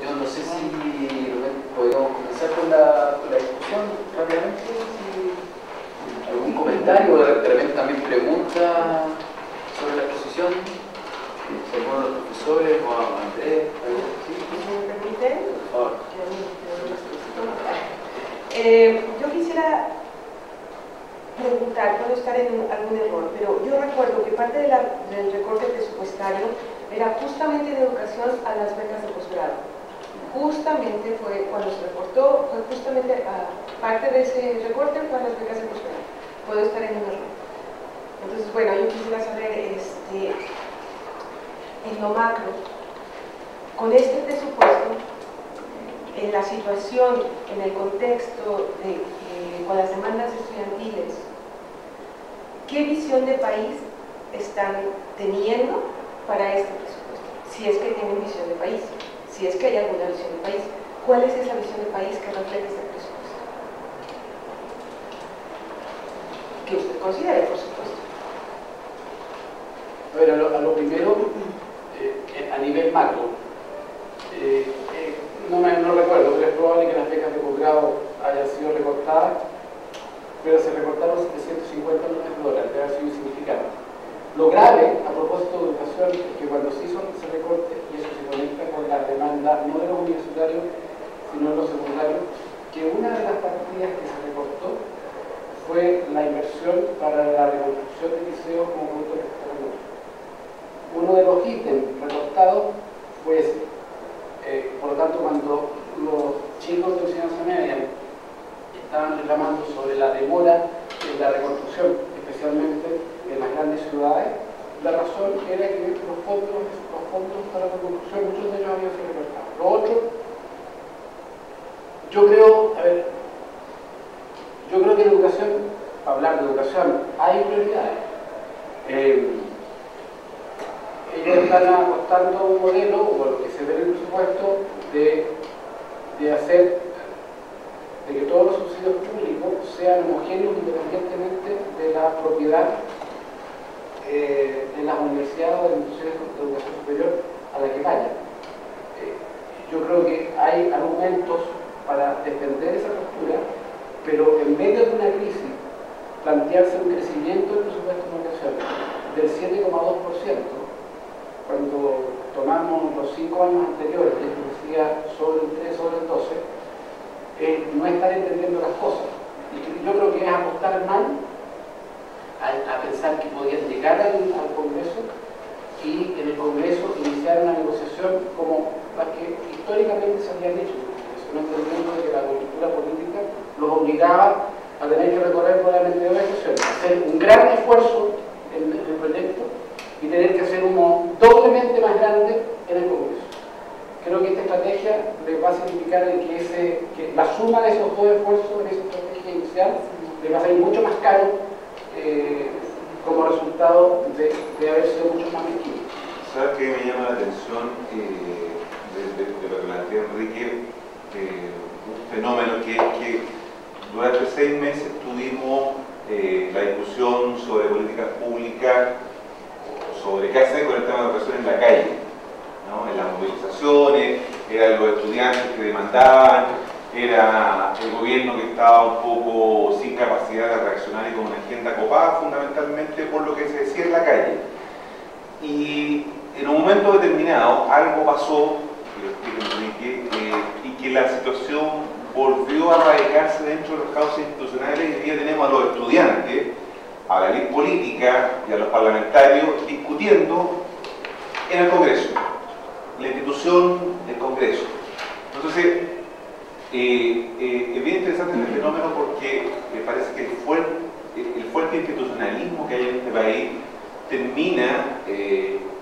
Yo no sé si podemos comenzar con la discusión rápidamente, si algún comentario o de repente también pregunta sobre la exposición, si alguno de los profesores o a Andrés. ¿Sí? ¿Me permiten? Por favor. Yo quisiera preguntar, puedo estar en algún error, pero yo recuerdo que parte del recorte presupuestario era justamente de educación a las becas de posgrado. Justamente fue cuando se recortó, fue justamente parte de ese recorte fue a las becas de posgrado. Puedo estar en un error. Entonces, bueno, yo quisiera saber, en lo macro, con este presupuesto, en la situación, en el contexto con las demandas estudiantiles, ¿qué visión de país están teniendo para este presupuesto? Si es que tienen visión de país, si es que hay alguna visión de país, ¿cuál es esa visión de país que refleja este presupuesto? Que usted considere, por supuesto. A ver, a lo primero, a nivel macro, no recuerdo, pero es probable que las becas de posgrado hayan sido recortadas, pero se recortaron 750 millones de dólares, debe haber sido insignificante. Lo grave, a propósito de educación, es que cuando se hizo ese recorte, y eso se conecta con la demanda no de los universitarios, sino de los secundarios, que una de las partidas que se recortó fue la inversión para la reconstrucción de liceos como producto de terremoto. Uno de los ítems recortados fue ese. Por lo tanto, cuando los chicos de enseñanza media estaban reclamando sobre la demora en la reconstrucción, especialmente en las grandes ciudades, la razón era que los fondos para la reconstrucción, muchos de ellos habían sido recortados. Lo otro, yo creo que en educación, para hablar de educación, hay prioridades. Ellos están apostando un modelo, o lo que se ve en el presupuesto, de hacer de que todos los subsidios públicos sean homogéneos independientemente de la propiedad de las universidades o de las instituciones de educación superior a la que vayan. Yo creo que hay argumentos para defender esa postura, pero en medio de una crisis, plantearse un crecimiento del presupuesto de educación del 7,2%, cuando tomamos los 5 años anteriores, que decía sobre el 3, sobre el 12, no estar entendiendo las cosas. Y yo creo que es apostar mal a pensar que podían llegar al Congreso y en el Congreso iniciar una negociación como la que históricamente se habían hecho en el Congreso, no entendiendo de que la coyuntura política los obligaba a tener que recorrer probablemente de una sesión, hacer un gran esfuerzo en el proyecto y tener que hacer uno doblemente más grande en el Congreso. Creo que esta estrategia les va a significar que la suma de esos dos esfuerzos en esa estrategia inicial les va a salir mucho más caro como resultado de haber sido mucho más mezquino. ¿Sabes qué me llama la atención de lo que plantea Enrique? Un fenómeno que es que durante 6 meses tuvimos la discusión sobre políticas públicas, sobre qué hacer con el tema de educación en la calle, ¿no? En las movilizaciones, eran los estudiantes que demandaban, era el gobierno que estaba un poco sin capacidad de reaccionar y con una agenda copada fundamentalmente por lo que se decía en la calle. Y en un momento determinado algo pasó, que lo explica Enrique, y que la situación volvió a radicarse dentro de los cauces institucionales y hoy día tenemos a los estudiantes, a la élite política y a los parlamentarios discutiendo en el Congreso, la institución del Congreso. Entonces, es bien interesante este fenómeno porque me parece que el fuerte institucionalismo que hay en este país termina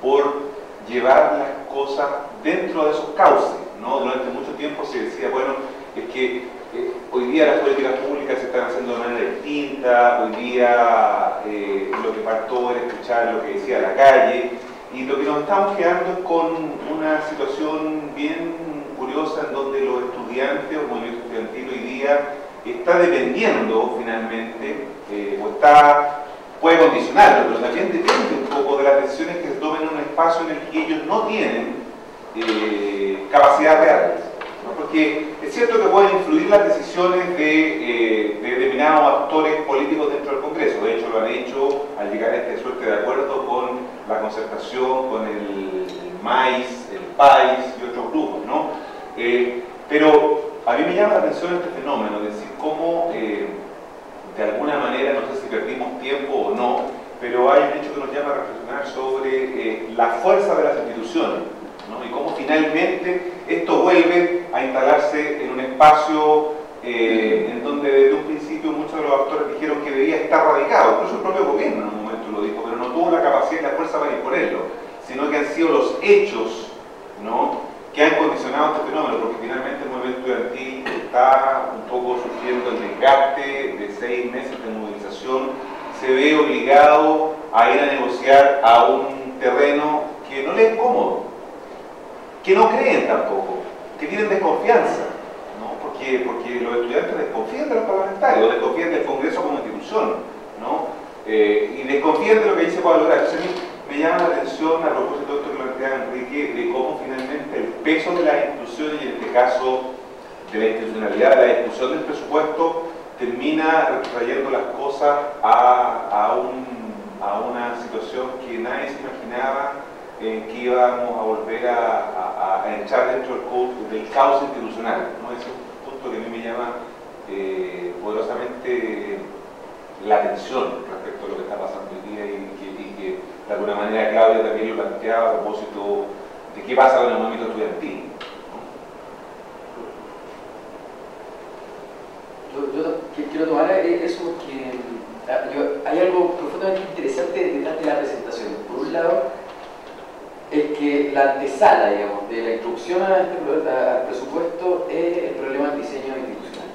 por llevar las cosas dentro de esos cauces, ¿no? Durante mucho tiempo se decía, bueno, es que hoy día las políticas públicas se están haciendo de manera distinta, hoy día lo que faltó era escuchar lo que decía la calle, y lo que nos estamos quedando es con una situación bien curiosa en donde los estudiantes o el movimiento estudiantil hoy día está dependiendo finalmente, puede condicionarlo, pero también depende un poco de las decisiones que se tomen en un espacio en el que ellos no tienen capacidad real, ¿no? Porque es cierto que pueden influir las decisiones de determinados actores políticos dentro del Congreso. De hecho, lo han hecho al llegar a esta suerte de acuerdo con la concertación, con el MAIS, el PAIS y otros grupos, ¿no? Pero a mí me llama la atención este fenómeno, es decir, cómo de alguna manera, no sé si perdimos tiempo o no, pero hay un hecho que nos llama a reflexionar sobre la fuerza de las instituciones, ¿no? Y cómo finalmente esto vuelve a instalarse en un espacio en donde desde un principio muchos de los actores dijeron que debía estar radicado. Incluso el propio gobierno en un momento lo dijo, pero no tuvo la capacidad y la fuerza para imponerlo, sino que han sido los hechos, ¿no?, que han condicionado este fenómeno, porque finalmente el movimiento estudiantil está un poco sufriendo el desgaste de 6 meses de movilización, se ve obligado a ir a negociar a un terreno que no le es cómodo, que no creen tampoco, que tienen desconfianza, ¿no? Porque los estudiantes desconfían de los parlamentarios, desconfían del Congreso como institución, ¿no? Y desconfían de lo que ahí se puede lograr. Entonces, a mí me llama la atención, a propósito de esto que plantea Enrique, de cómo finalmente el peso de las instituciones, y en este caso de la institucionalidad, de la discusión del presupuesto, termina trayendo las cosas a una situación que nadie se imaginaba que íbamos a volver a entrar dentro del caos institucional, ¿no? Ese es un punto que a mí me llama poderosamente la atención respecto a lo que está pasando hoy día y que de alguna manera Claudia también lo planteaba a propósito de qué pasa con el movimiento estudiantil. Yo quiero tomar eso porque hay algo profundamente interesante detrás de la presentación. Por un lado, es que la antesala, digamos, de la introducción al presupuesto es el problema del diseño institucional.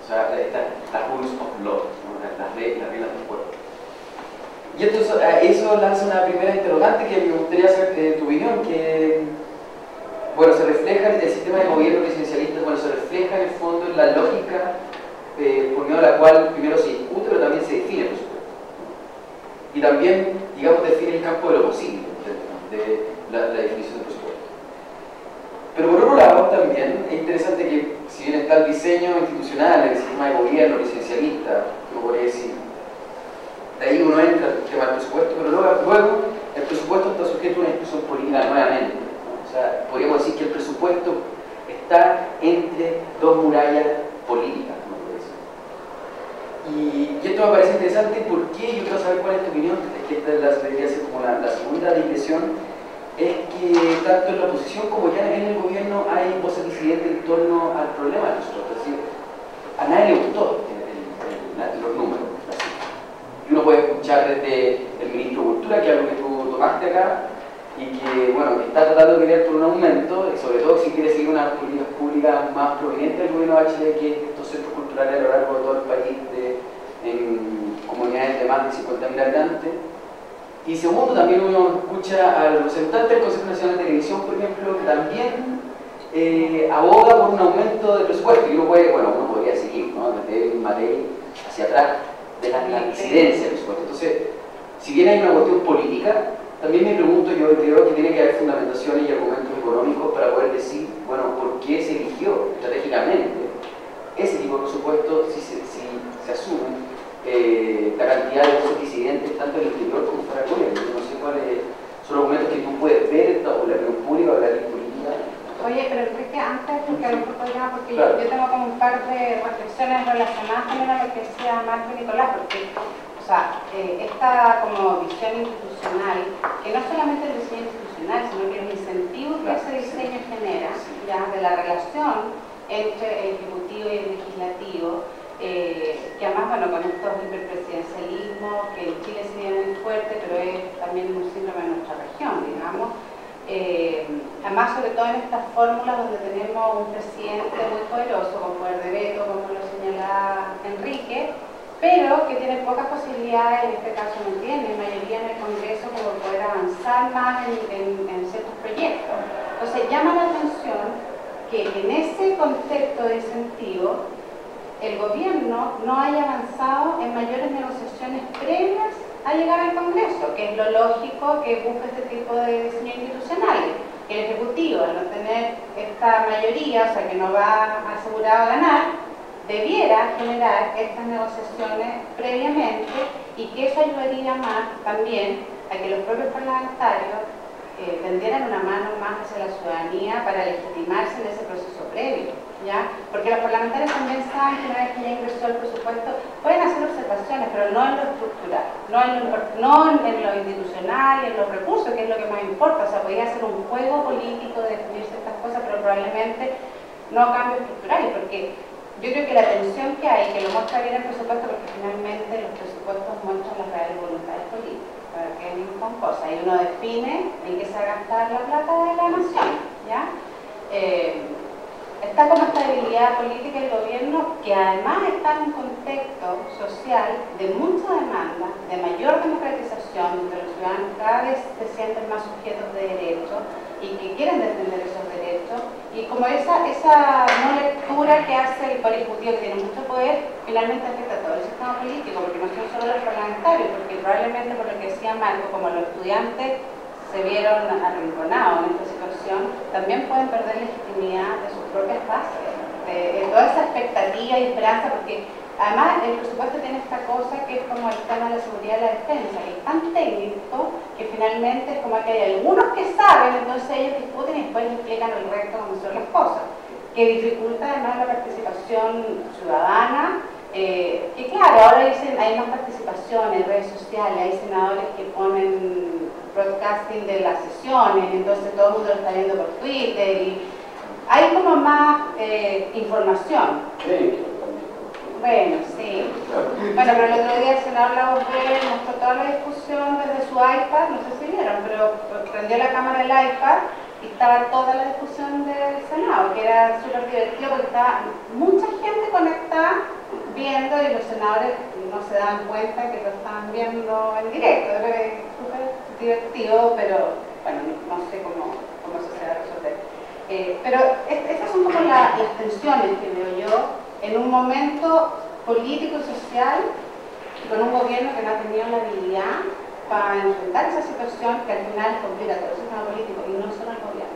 O sea, las rules of law, ¿no? las reglas del juego. Y entonces eso lanza una primera interrogante que me gustaría saber tu opinión, que bueno, se refleja en el sistema de gobierno presidencialista, bueno, se refleja en el fondo en la lógica por medio de la cual primero se discute, pero también se define el presupuesto. Y también, digamos, define el campo de lo posible, de la definición del presupuesto. Pero por otro lado, también es interesante que, si bien está el diseño institucional, el sistema de gobierno presidencialista, que podría decir, de ahí uno entra en el tema del presupuesto, pero luego el presupuesto está sujeto a una discusión política nuevamente. O sea, podríamos decir que el presupuesto está entre dos murallas políticas, ¿no? Y esto me parece interesante porque yo quiero saber cuál es tu opinión, es que esta debería ser como la segunda dimensión, es que tanto en la oposición como ya en el gobierno hay voces disidentes en torno al problema del presupuesto. Es decir, a nadie le gustó los números. Y uno puede escuchar desde el ministro de Cultura, que es algo que tú tomaste acá, y que, bueno, que está tratando de pelear por un aumento, y sobre todo si quiere seguir unas políticas públicas más provenientes del gobierno de Bachelet, que estos centros culturales a lo largo de todo el país, en comunidades de más de 50.000 habitantes. Y segundo, también uno escucha a los representantes del Consejo Nacional de Televisión, por ejemplo, que también aboga por un aumento de presupuesto, y uno puede, bueno, uno podría seguir, ¿no?, desde el Matei hacia atrás, de la incidencia del presupuesto. Entonces, si bien hay una cuestión política, también me pregunto, yo creo que tiene que haber fundamentaciones y argumentos económicos para poder decir, bueno, por qué se eligió estratégicamente ese tipo de presupuesto si se asume la cantidad de voces disidentes tanto en el interior como fuera del gobierno. Yo no sé cuáles son los argumentos que tú puedes ver en la opinión pública o la ley política. Oye, pero Enrique, antes, porque a lo mejor podríamos, porque claro, yo tengo como un par de reflexiones relacionadas también a lo que decía Marco y Nicolás, porque, o sea, esta como visión institucional, que no solamente el diseño institucional, sino que los incentivos que ese diseño genera, ya de la relación entre el ejecutivo y el legislativo, que además, bueno, con estos hiperpresidencialismos que en Chile se viene muy fuerte, pero es también un síndrome de nuestra región, digamos. Además, sobre todo en estas fórmulas donde tenemos un presidente muy poderoso, con poder de veto, como lo señalaba Enrique, pero que tiene pocas posibilidades, en este caso no tiene mayoría en el Congreso, como poder avanzar más en ciertos proyectos. Entonces, llama la atención que en ese contexto de incentivo, el gobierno no haya avanzado en mayores negociaciones previas a llegar al Congreso, que es lo lógico que busca este tipo de diseño institucional, que el al no tener esta mayoría, o sea que no va asegurado a ganar, debiera generar estas negociaciones previamente y que eso ayudaría más también a que los propios parlamentarios tendieran una mano más hacia la ciudadanía para legitimarse en ese proceso previo, ¿ya? Porque los parlamentarios también saben que una vez que ya ingresó el presupuesto pueden hacer observaciones, pero no en lo estructural, no en lo institucional y en los recursos, que es lo que más importa. O sea, podría ser un juego político de definir ciertas cosas, pero probablemente no cambios estructurales, porque yo creo que la tensión que hay, que lo muestra bien el presupuesto, porque finalmente los presupuestos muestran las reales voluntades políticas, para que con cosas, y uno define en qué se va a gastar la plata de la nación, ¿ya? Está como esta debilidad política del gobierno, que además está en un contexto social de mucha demanda, de mayor democratización, donde los ciudadanos cada vez se sienten más sujetos de derechos y que quieren defender esos derechos, y como esa no lectura que hace el Poder Ejecutivo, que tiene mucho poder, finalmente afecta a todo el sistema político, porque no son solo los parlamentarios, porque probablemente, por lo que decía Marco, como los estudiantes se vieron arrinconados en esta situación, también pueden perder legitimidad de sus propias bases, de toda esa expectativa y esperanza, porque además el presupuesto tiene esta cosa que es como el tema de la seguridad y la defensa, que es tan técnico que finalmente es como que hay algunos que saben, entonces ellos discuten y después les explican al resto cómo son las cosas, que dificulta además la participación ciudadana. Que claro, ahora dicen hay más participación en redes sociales, hay senadores que ponen broadcasting de las sesiones, entonces todo el mundo lo está viendo por Twitter y hay como más información. Bueno, sí. Bueno, pero el otro día el senador Lagos mostró toda la discusión desde su iPad, no sé si vieron, pero prendió la cámara del iPad y estaba toda la discusión del Senado, que era súper divertido porque estaba mucha gente conectada viendo y los senadores no se daban cuenta que lo estaban viendo en directo. Creo que es súper divertido, pero bueno, no sé cómo se va a resolver. Pero estas son como las tensiones que veo yo en un momento político y social con un gobierno que no ha tenido la habilidad para enfrentar esa situación que al final complica todo el sistema político y no solo el gobierno.